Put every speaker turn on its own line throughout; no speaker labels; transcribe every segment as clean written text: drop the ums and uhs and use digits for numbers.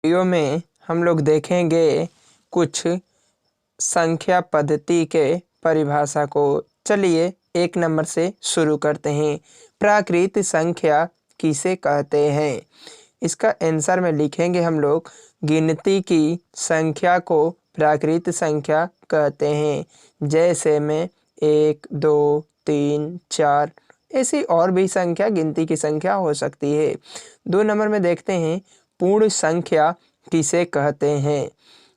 Video में हम लोग देखेंगे कुछ संख्या पद्धति के परिभाषा को। चलिए 1 नंबर से शुरू करते हैं। प्राकृत संख्या किसे कहते हैं? इसका आंसर में लिखेंगे हम लोग, गिनती की संख्या को प्राकृत संख्या कहते हैं। जैसे में 1, 2, 3, 4 ऐसी और भी संख्या गिनती की संख्या हो सकती है। 2 नंबर में देखते हैं, पूर्ण संख्या किसे कहते हैं?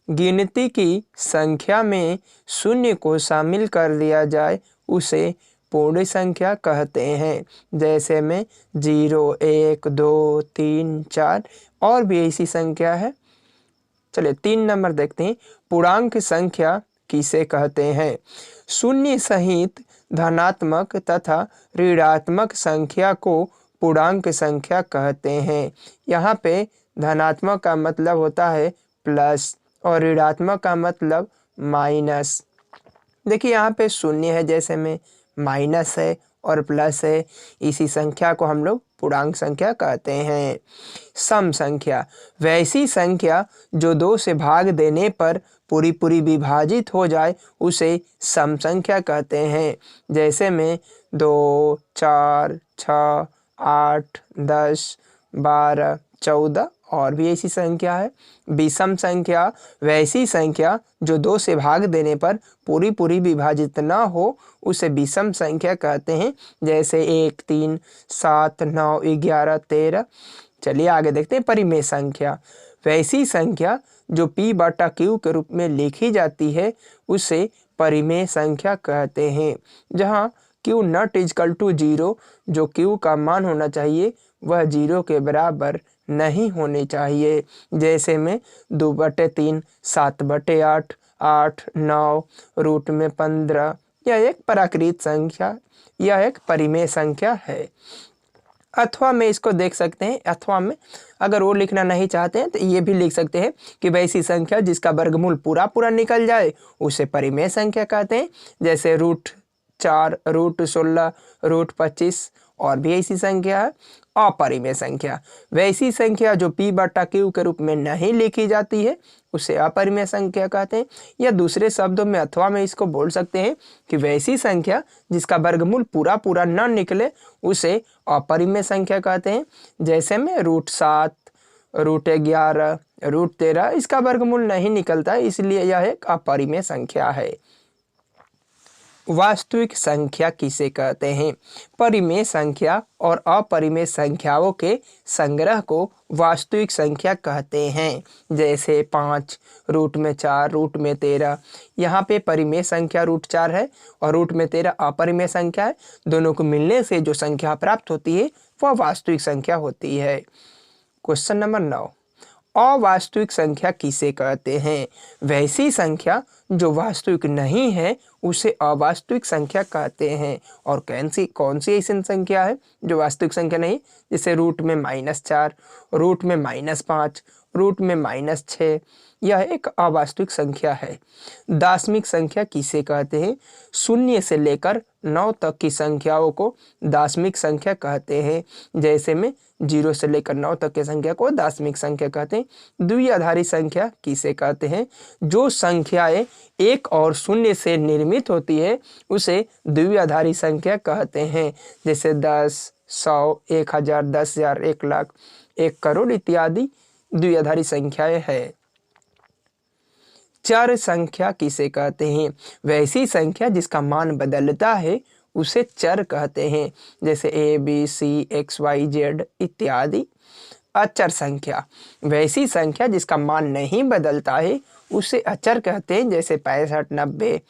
गिनती की संख्या में शून्य को शामिल कर दिया जाए उसे पूर्ण संख्या कहते हैं। जैसे में 0, 1, 2, 3, 4 और भी ऐसी संख्या है। चलिए 3 नंबर देखते हैं, पूर्णांक संख्या किसे कहते हैं? शून्य सहित धनात्मक तथा ऋणात्मक संख्या को पूर्णांक संख्या कहते हैं। यहाँ पे धनात्मक का मतलब होता है प्लस और ऋणात्मक का मतलब माइनस। देखिए यहाँ पे शून्य है, जैसे में माइनस है और प्लस है, इसी संख्या को हम लोग पूर्णांक संख्या कहते हैं। सम संख्या वैसी संख्या जो 2 से भाग देने पर पूरी पूरी विभाजित हो जाए उसे सम संख्या कहते हैं। जैसे में 2, 4, 6, 8, 10, 12, 14 और भी ऐसी संख्या है। विषम संख्या वैसी संख्या जो 2 से भाग देने पर पूरी पूरी विभाजित न हो उसे विषम संख्या कहते हैं। जैसे 1, 3, 7, 9, 11, 13। चलिए आगे देखते हैं, परिमेय संख्या वैसी संख्या जो p/q के रूप में लिखी जाती है उसे परिमेय संख्या कहते हैं। जहाँ q नॉट इक्वल टू 0, जो q का मान होना चाहिए वह 0 के बराबर नहीं होने चाहिए। जैसे में 2/3, 7/8, 8, 9, रूट में 15। यह एक प्राकृत संख्या, यह एक परिमेय संख्या है। अथवा में इसको देख सकते हैं, अथवा में अगर वो लिखना नहीं चाहते हैं तो ये भी लिख सकते हैं कि वैसी संख्या जिसका वर्गमूल पूरा पूरा निकल जाए उसे परिमेय संख्या कहते हैं। जैसे √4, √16, √25 और भी ऐसी संख्या है। अपरिमेय संख्या वैसी संख्या जो p/q के रूप में नहीं लिखी जाती है उसे अपरिमेय संख्या कहते हैं। या दूसरे शब्दों में अथवा में इसको बोल सकते हैं कि वैसी संख्या जिसका वर्गमूल पूरा पूरा न निकले उसे अपरिमेय संख्या कहते हैं। जैसे में √7, √11, √13 इसका वर्गमूल नहीं निकलता है, इसलिए यह एक अपरिमेय संख्या है। वास्तविक संख्या किसे कहते हैं? परिमेय संख्या और अपरिमेय संख्याओं के संग्रह को वास्तविक संख्या कहते हैं। जैसे 5, √4, √13। यहाँ पे परिमेय संख्या √4 है और √13 अपरिमेय संख्या है। दोनों को मिलने से जो संख्या प्राप्त होती है वह वास्तविक संख्या होती है। क्वेश्चन नंबर 9, अवास्तविक संख्या किसे कहते हैं? वैसी संख्या जो वास्तविक नहीं है उसे अवास्तविक संख्या कहते हैं। और कौन सी ऐसी संख्या है जो वास्तविक संख्या नहीं? जैसे रूट में -4, रूट में -5, रूट में -6, यह एक अवास्तविक संख्या है। दाशमिक संख्या किसे कहते हैं? 0 से लेकर 9 तक की संख्याओं को दाशमिक संख्या कहते हैं। जैसे में 0 से लेकर 9 तक की संख्या को दाशमिक संख्या कहते हैं। द्विआधारी संख्या किसे कहते हैं? जो संख्याएं 1 और 0 से निर्मित होती है उसे द्विआधारी संख्या कहते हैं। जैसे 10, 100, 1000, 10,000, 1 लाख, 1 करोड़ इत्यादि द्विआधारी संख्याएं हैं। चर संख्या किसे कहते हैं? वैसी संख्या जिसका मान बदलता है उसे चर कहते हैं। जैसे A, B, C, X, Y, Z इत्यादि। अचर संख्या वैसी संख्या जिसका मान नहीं बदलता है उसे अचर कहते हैं। जैसे 65, 90,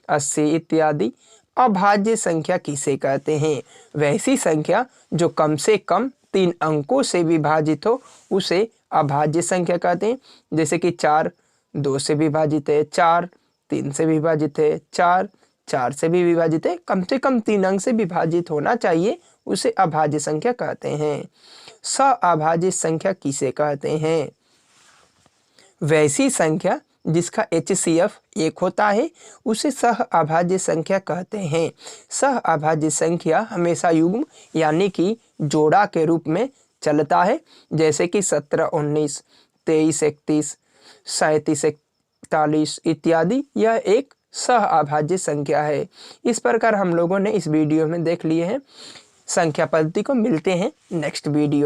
80 इत्यादि। अभाज्य संख्या किसे कहते हैं? वैसी संख्या जो कम से कम 3 अंकों से विभाजित हो उसे अभाज्य संख्या कहते हैं। जैसे कि 4 2 से विभाजित है, 4 3 से विभाजित है, 4 4 से भी विभाजित है, कम से कम 3 अंक से विभाजित होना चाहिए, उसे अभाज्य संख्या कहते हैं। सअभाज्य संख्या किसे कहते हैं? वैसी संख्या जिसका HCF 1 होता है उसे सहअभाज्य संख्या कहते हैं। सहअभाज्य संख्या हमेशा युग्म यानी कि जोड़ा के रूप में चलता है। जैसे कि 17, 19, 23, 31, 37, 41 इत्यादि। यह एक सह अभाज्य संख्या है। इस प्रकार हम लोगों ने इस वीडियो में देख लिए हैं संख्या पद्धति को। मिलते हैं नेक्स्ट वीडियो।